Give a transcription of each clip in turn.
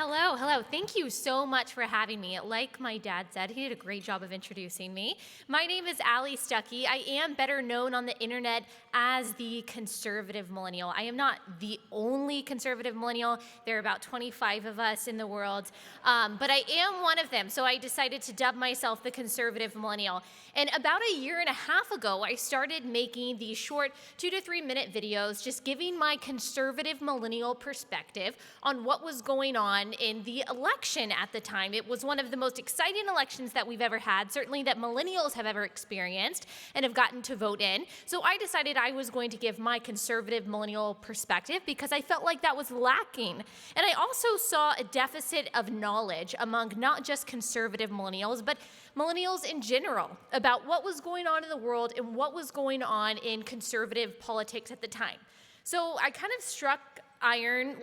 Hello, hello. Thank you so much for having me. Like my dad said, he did a great job of introducing me. My name is Allie Stuckey. I am better known on the internet as the conservative millennial. I am not the only conservative millennial. There are about 25 of us in the world, but I am one of them. So I decided to dub myself the conservative millennial. And about a year and a half ago, I started making these short 2 to 3 minute videos, just giving my conservative millennial perspective on what was going on in the election at the time. It was one of the most exciting elections that we've ever had, certainly that millennials have ever experienced and have gotten to vote in. So I decided I was going to give my conservative millennial perspective because I felt like that was lacking. And I also saw a deficit of knowledge among not just conservative millennials, but millennials in general about what was going on in the world and what was going on in conservative politics at the time. So I kind of struck iron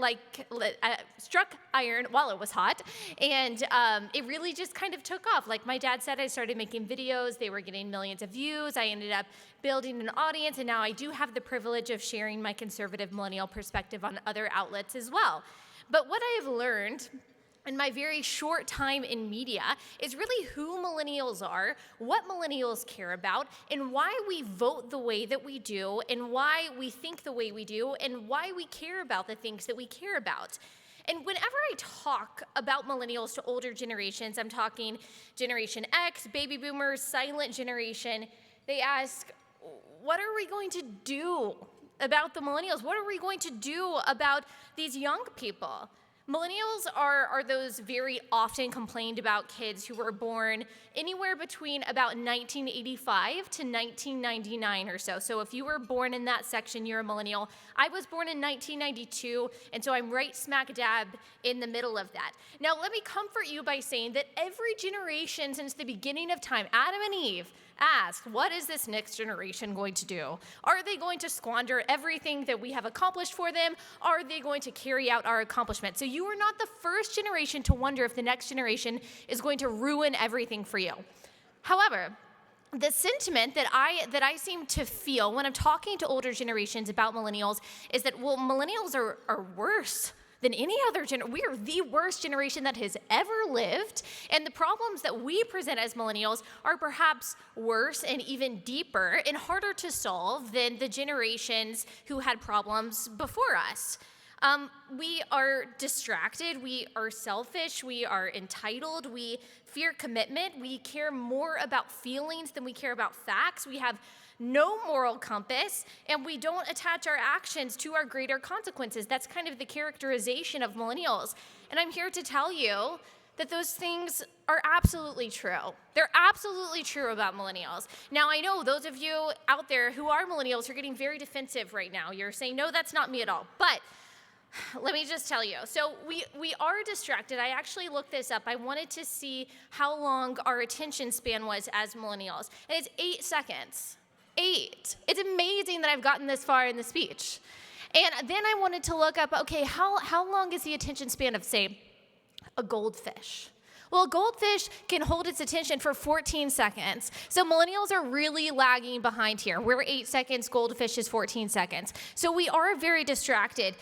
while it was hot, and it really just kind of took off. Like my dad said, I started making videos. They were getting millions of views. I ended up building an audience, and now I do have the privilege of sharing my conservative millennial perspective on other outlets as well. But what I have learned in my very short time in media is really who millennials are, what millennials care about, and why we vote the way that we do, and why we think the way we do, and why we care about the things that we care about. And whenever I talk about millennials to older generations, I'm talking Generation X, baby boomers, silent generation, they ask, what are we going to do about the millennials? What are we going to do about these young people? Millennials are those very often complained about kids who were born anywhere between about 1985 to 1999 or so. So if you were born in that section, you're a millennial. I was born in 1992, and so I'm right smack dab in the middle of that. Now, let me comfort you by saying that every generation since the beginning of time, Adam and Eve, asked, what is this next generation going to do? Are they going to squander everything that we have accomplished for them? Are they going to carry out our accomplishments? So you are not the first generation to wonder if the next generation is going to ruin everything for you. However, the sentiment that I seem to feel when I'm talking to older generations about millennials is that, well, millennials are worse than any other generation. We are the worst generation that has ever lived, and the problems that we present as millennials are perhaps worse and even deeper and harder to solve than the generations who had problems before us. We are distracted, we are selfish, we are entitled, we fear commitment, we care more about feelings than we care about facts, we have no moral compass, and we don't attach our actions to our greater consequences. That's kind of the characterization of millennials. And I'm here to tell you that those things are absolutely true. They're absolutely true about millennials. Now, I know those of you out there who are millennials are getting very defensive right now. You're saying, no, that's not me at all. But let me just tell you. So we are distracted. I actually looked this up. I wanted to see how long our attention span was as millennials. And it's 8 seconds. 8. It's amazing that I've gotten this far in the speech. And then I wanted to look up, okay, how long is the attention span of, say, a goldfish? Well, a goldfish can hold its attention for 14 seconds. So millennials are really lagging behind here. We're 8 seconds, goldfish is 14 seconds. So we are very distracted.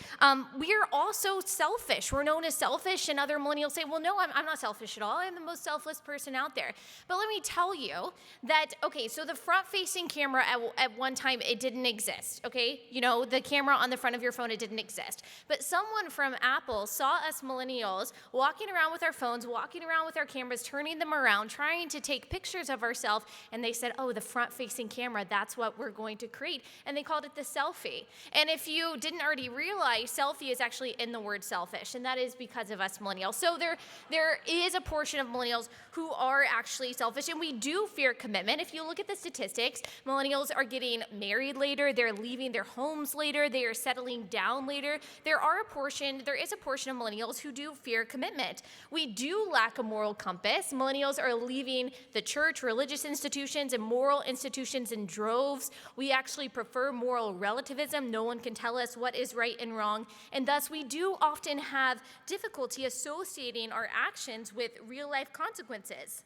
We are also selfish. We're known as selfish, and other millennials say, well, no, I'm not selfish at all. I'm the most selfless person out there. But let me tell you that, okay, so the front-facing camera at one time, it didn't exist, okay? You know, the camera on the front of your phone, it didn't exist. But someone from Apple saw us millennials walking around with our phones, walking around with our cameras, turning them around, trying to take pictures of ourselves, and they said, oh, the front-facing camera, that's what we're going to create, and they called it the selfie. And if you didn't already realize, selfie is actually in the word selfish, and that is because of us millennials. So there is a portion of millennials who are actually selfish, and we do fear commitment. If you look at the statistics, millennials are getting married later, they're leaving their homes later, they are settling down later. There is a portion of millennials who do fear commitment. We do lack a moral compass. Millennials are leaving the church, religious institutions, and moral institutions in droves. We actually prefer moral relativism. No one can tell us what is right and wrong. And thus, we do often have difficulty associating our actions with real-life consequences.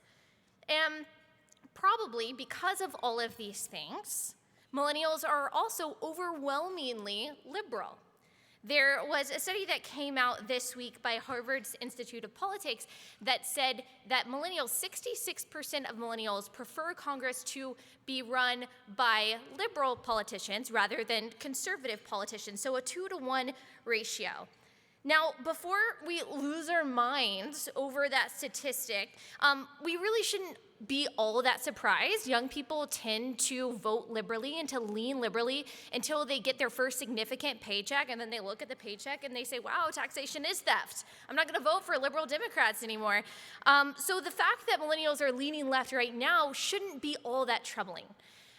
And probably because of all of these things, millennials are also overwhelmingly liberal. There was a study that came out this week by Harvard's Institute of Politics that said that 66% of millennials prefer Congress to be run by liberal politicians rather than conservative politicians, so a 2-to-1 ratio. Now, before we lose our minds over that statistic, we really shouldn't be all that surprised. Young people tend to vote liberally and to lean liberally until they get their first significant paycheck, and then they look at the paycheck and they say, wow, taxation is theft. I'm not going to vote for liberal Democrats anymore. So the fact that millennials are leaning left right now shouldn't be all that troubling.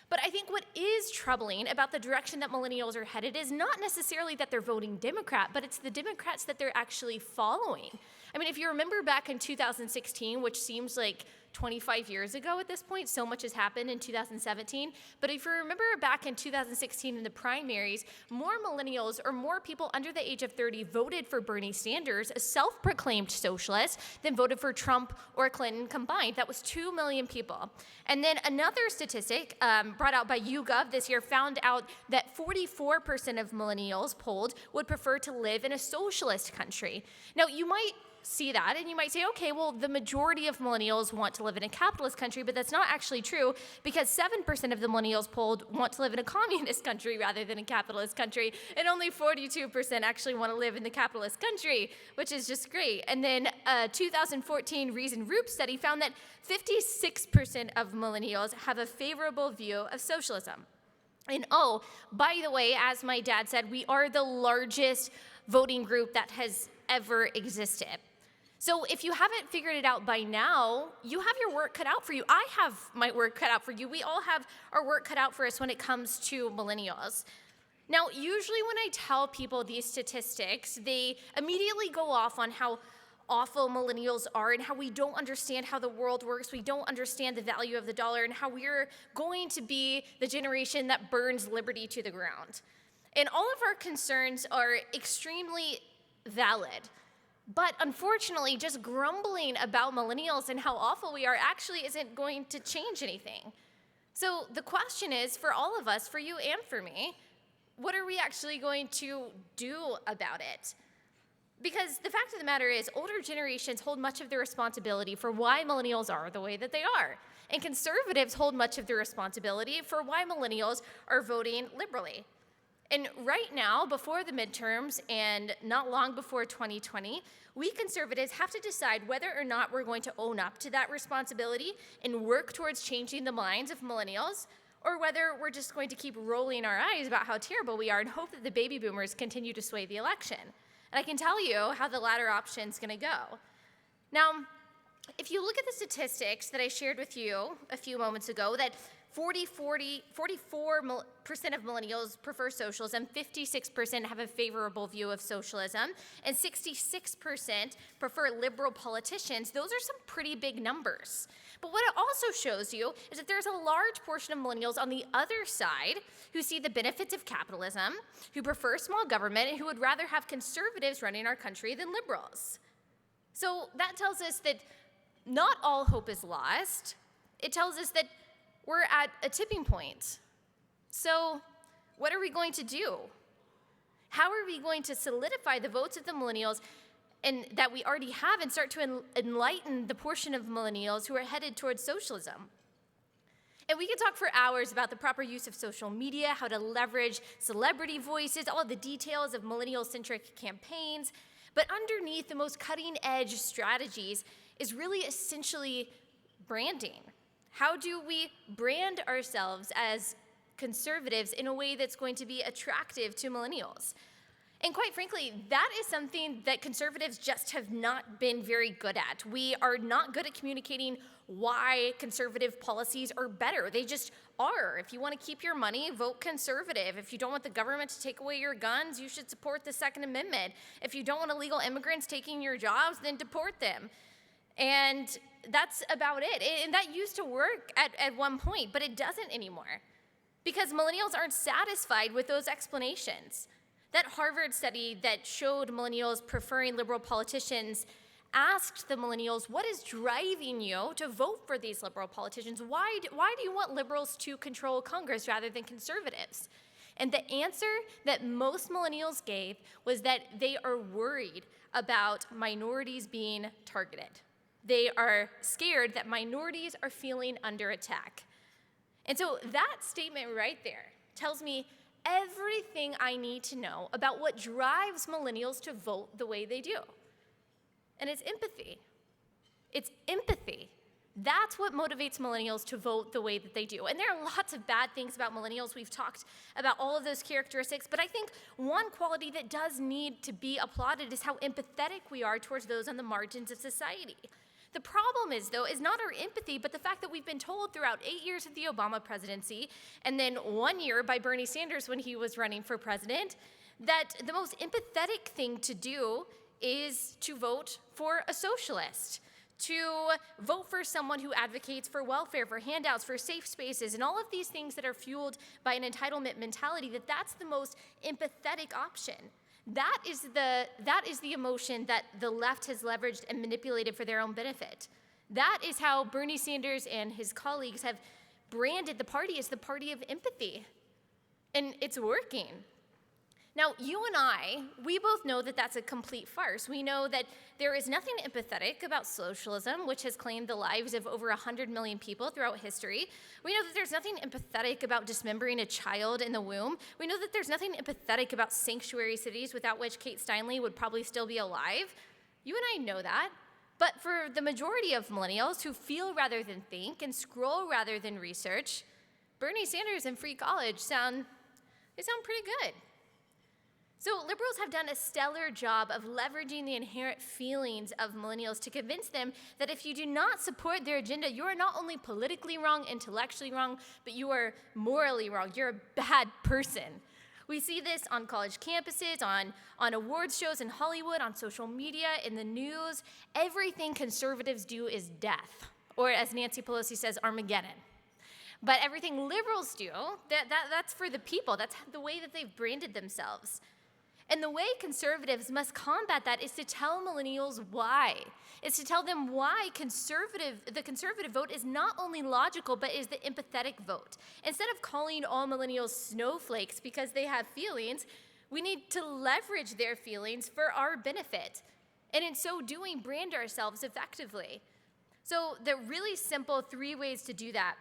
But I think what is troubling about the direction that millennials are headed is not necessarily that they're voting Democrat, but it's the Democrats that they're actually following. I mean, if you remember back in 2016, which seems like 25 years ago at this point, so much has happened in 2017. But if you remember back in 2016 in the primaries, more millennials or more people under the age of 30 voted for Bernie Sanders, a self-proclaimed socialist, than voted for Trump or Clinton combined. That was 2 million people. And then another statistic brought out by YouGov this year found out that 44% of millennials polled would prefer to live in a socialist country. Now, you might see that and you might say, okay, well, the majority of millennials want to live in a capitalist country, but that's not actually true because 7% of the millennials polled want to live in a communist country rather than a capitalist country, and only 42% actually want to live in the capitalist country, which is just great. And then a 2014 Reason Roop study found that 56% of millennials have a favorable view of socialism. And oh, by the way, as my dad said, we are the largest voting group that has ever existed. So if you haven't figured it out by now, you have your work cut out for you. I have my work cut out for you. We all have our work cut out for us when it comes to millennials. Now, usually when I tell people these statistics, they immediately go off on how awful millennials are and how we don't understand how the world works, we don't understand the value of the dollar, and how we're going to be the generation that burns liberty to the ground. And all of our concerns are extremely valid. But unfortunately, just grumbling about millennials and how awful we are actually isn't going to change anything. So the question is, for all of us, for you and for me, what are we actually going to do about it? Because the fact of the matter is, older generations hold much of the responsibility for why millennials are the way that they are. And conservatives hold much of the responsibility for why millennials are voting liberally. And right now, before the midterms and not long before 2020, we conservatives have to decide whether or not we're going to own up to that responsibility and work towards changing the minds of millennials, or whether we're just going to keep rolling our eyes about how terrible we are and hope that the baby boomers continue to sway the election. And I can tell you how the latter option is going to go. Now, if you look at the statistics that I shared with you a few moments ago, that 44% of millennials prefer socialism, 56% have a favorable view of socialism, and 66% prefer liberal politicians. Those are some pretty big numbers. But what it also shows you is that there's a large portion of millennials on the other side who see the benefits of capitalism, who prefer small government, and who would rather have conservatives running our country than liberals. So that tells us that not all hope is lost. It tells us that we're at a tipping point. So what are we going to do? How are we going to solidify the votes of the millennials and that we already have and start to enlighten the portion of millennials who are headed towards socialism? And we could talk for hours about the proper use of social media, how to leverage celebrity voices, all of the details of millennial-centric campaigns. But underneath the most cutting-edge strategies is really essentially branding. How do we brand ourselves as conservatives in a way that's going to be attractive to millennials? And quite frankly, that is something that conservatives just have not been very good at. We are not good at communicating why conservative policies are better. They just are. If you want to keep your money, vote conservative. If you don't want the government to take away your guns, you should support the Second Amendment. If you don't want illegal immigrants taking your jobs, then deport them. And that's about it. And that used to work at one point, but it doesn't anymore because millennials aren't satisfied with those explanations. That Harvard study that showed millennials preferring liberal politicians asked the millennials, what is driving you to vote for these liberal politicians? Why do you want liberals to control Congress rather than conservatives? And the answer that most millennials gave was that they are worried about minorities being targeted. They are scared that minorities are feeling under attack. And so that statement right there tells me everything I need to know about what drives millennials to vote the way they do. And it's empathy. It's empathy. That's what motivates millennials to vote the way that they do. And there are lots of bad things about millennials. We've talked about all of those characteristics, but I think one quality that does need to be applauded is how empathetic we are towards those on the margins of society. The problem is, though, is not our empathy, but the fact that we've been told throughout 8 years of the Obama presidency, and then 1 year by Bernie Sanders when he was running for president, that the most empathetic thing to do is to vote for a socialist, to vote for someone who advocates for welfare, for handouts, for safe spaces, and all of these things that are fueled by an entitlement mentality, that's the most empathetic option. That is the emotion that the left has leveraged and manipulated for their own benefit. That is how Bernie Sanders and his colleagues have branded the party as the party of empathy. And it's working. Now, you and I, we both know that that's a complete farce. We know that there is nothing empathetic about socialism, which has claimed the lives of over 100 million people throughout history. We know that there's nothing empathetic about dismembering a child in the womb. We know that there's nothing empathetic about sanctuary cities, without which Kate Steinle would probably still be alive. You and I know that. But for the majority of millennials who feel rather than think and scroll rather than research, Bernie Sanders and free college sound pretty good. So liberals have done a stellar job of leveraging the inherent feelings of millennials to convince them that if you do not support their agenda, you are not only politically wrong, intellectually wrong, but you are morally wrong. You're a bad person. We see this on college campuses, on awards shows in Hollywood, on social media, in the news. Everything conservatives do is death, or as Nancy Pelosi says, Armageddon. But everything liberals do, that's for the people. That's the way that they've branded themselves. And the way conservatives must combat that is to tell millennials why. It's to tell them why the conservative vote is not only logical, but is the empathetic vote. Instead of calling all millennials snowflakes because they have feelings, we need to leverage their feelings for our benefit. And in so doing, brand ourselves effectively. So the really simple 3 ways to do that.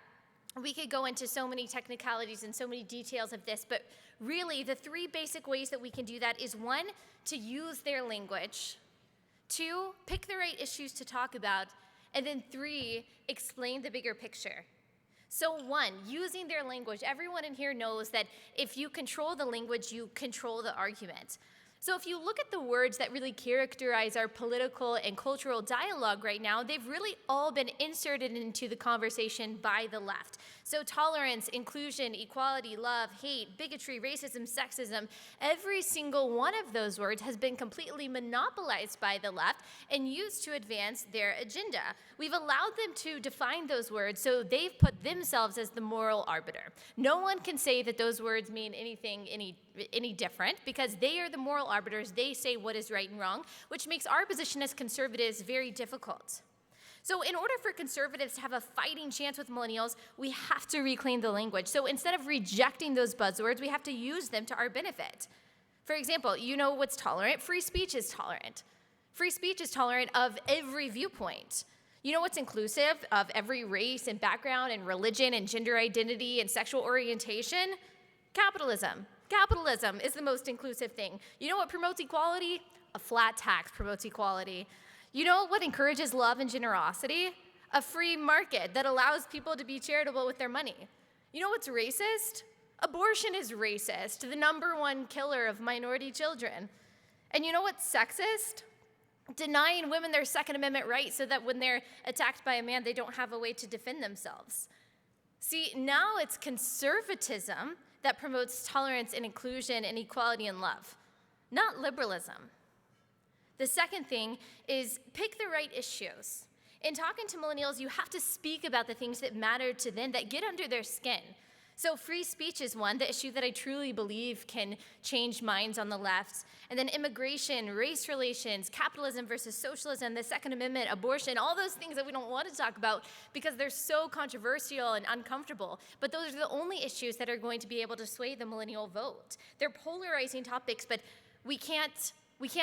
We could go into so many technicalities and so many details of this, but really the 3 basic ways that we can do that is 1, to use their language, 2, pick the right issues to talk about, and then 3, explain the bigger picture. So 1, using their language. Everyone in here knows that if you control the language, you control the argument. So if you look at the words that really characterize our political and cultural dialogue right now, they've really all been inserted into the conversation by the left. So tolerance, inclusion, equality, love, hate, bigotry, racism, sexism, every single one of those words has been completely monopolized by the left and used to advance their agenda. We've allowed them to define those words, so they've put themselves as the moral arbiter. No one can say that those words mean anything any different because they are the moral arbiters. They say what is right and wrong, which makes our position as conservatives very difficult. So in order for conservatives to have a fighting chance with millennials, we have to reclaim the language. So instead of rejecting those buzzwords, we have to use them to our benefit. For example, you know what's tolerant? Free speech is tolerant. Free speech is tolerant of every viewpoint. You know what's inclusive of every race and background and religion and gender identity and sexual orientation? Capitalism. Capitalism is the most inclusive thing. You know what promotes equality? A flat tax promotes equality. You know what encourages love and generosity? A free market that allows people to be charitable with their money. You know what's racist? Abortion is racist, the #1 killer of minority children. And you know what's sexist? Denying women their Second Amendment rights so that when they're attacked by a man, they don't have a way to defend themselves. See, now it's conservatism that promotes tolerance and inclusion and equality and love, not liberalism. The second thing is pick the right issues. In talking to millennials, you have to speak about the things that matter to them, that get under their skin. So free speech is one, the issue that I truly believe can change minds on the left. And then immigration, race relations, capitalism versus socialism, the Second Amendment, abortion, all those things that we don't want to talk about because they're so controversial and uncomfortable. But those are the only issues that are going to be able to sway the millennial vote. They're polarizing topics, but we can't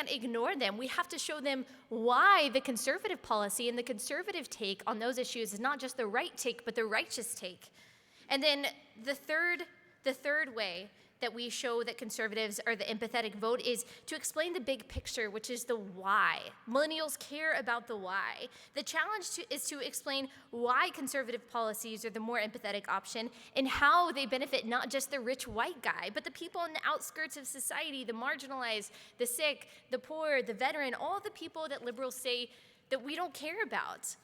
ignore them. We have to show them why the conservative policy and the conservative take on those issues is not just the right take, but the righteous take. And then the third way that we show that conservatives are the empathetic vote is to explain the big picture, which is the why. Millennials care about the why. The challenge is to explain why conservative policies are the more empathetic option and how they benefit not just the rich white guy, but the people on the outskirts of society, the marginalized, the sick, the poor, the veteran, all the people that liberals say that we don't care about.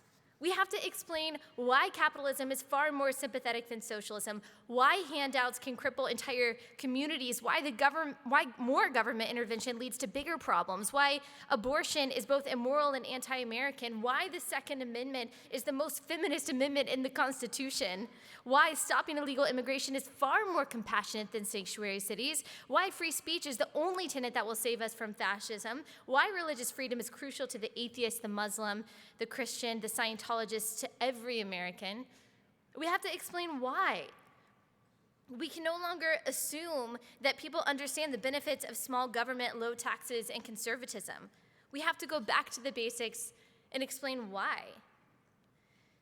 We have to explain why capitalism is far more sympathetic than socialism, why handouts can cripple entire communities, why more government intervention leads to bigger problems, why abortion is both immoral and anti-American, why the Second Amendment is the most feminist amendment in the Constitution, why stopping illegal immigration is far more compassionate than sanctuary cities, why free speech is the only tenet that will save us from fascism, why religious freedom is crucial to the atheist, the Muslim, the Christian, the Scientologist, to every American. We have to explain why. We can no longer assume that people understand the benefits of small government, low taxes, and conservatism. We have to go back to the basics and explain why.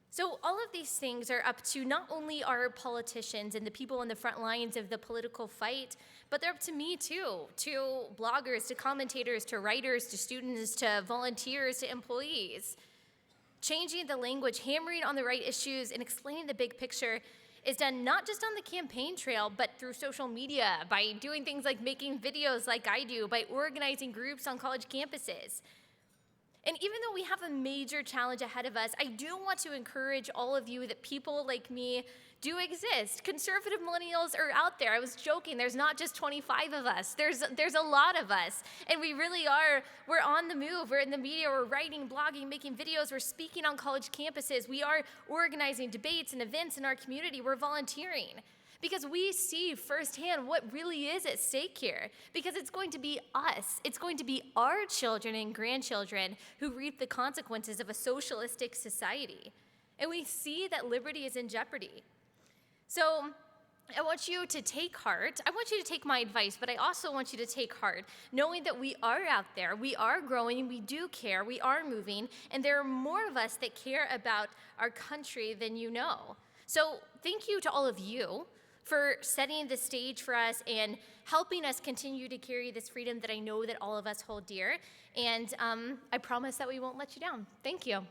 So all of these things are up to not only our politicians and the people on the front lines of the political fight, but they're up to me too, to bloggers, to commentators, to writers, to students, to volunteers, to employees. Changing the language, hammering on the right issues, and explaining the big picture is done not just on the campaign trail, but through social media, by doing things like making videos like I do, by organizing groups on college campuses. And even though we have a major challenge ahead of us, I do want to encourage all of you that people like me do exist. Conservative millennials are out there. I was joking, there's not just 25 of us. There's a lot of us. And we really are, we're on the move. We're in the media, we're writing, blogging, making videos, we're speaking on college campuses. We are organizing debates and events in our community. We're volunteering. Because we see firsthand what really is at stake here. Because it's going to be us. It's going to be our children and grandchildren who reap the consequences of a socialistic society. And we see that liberty is in jeopardy. So I want you to take heart. I want you to take my advice, but I also want you to take heart, knowing that we are out there, we are growing, we do care, we are moving, and there are more of us that care about our country than you know. So thank you to all of you for setting the stage for us and helping us continue to carry this freedom that I know that all of us hold dear. And I promise that we won't let you down. Thank you.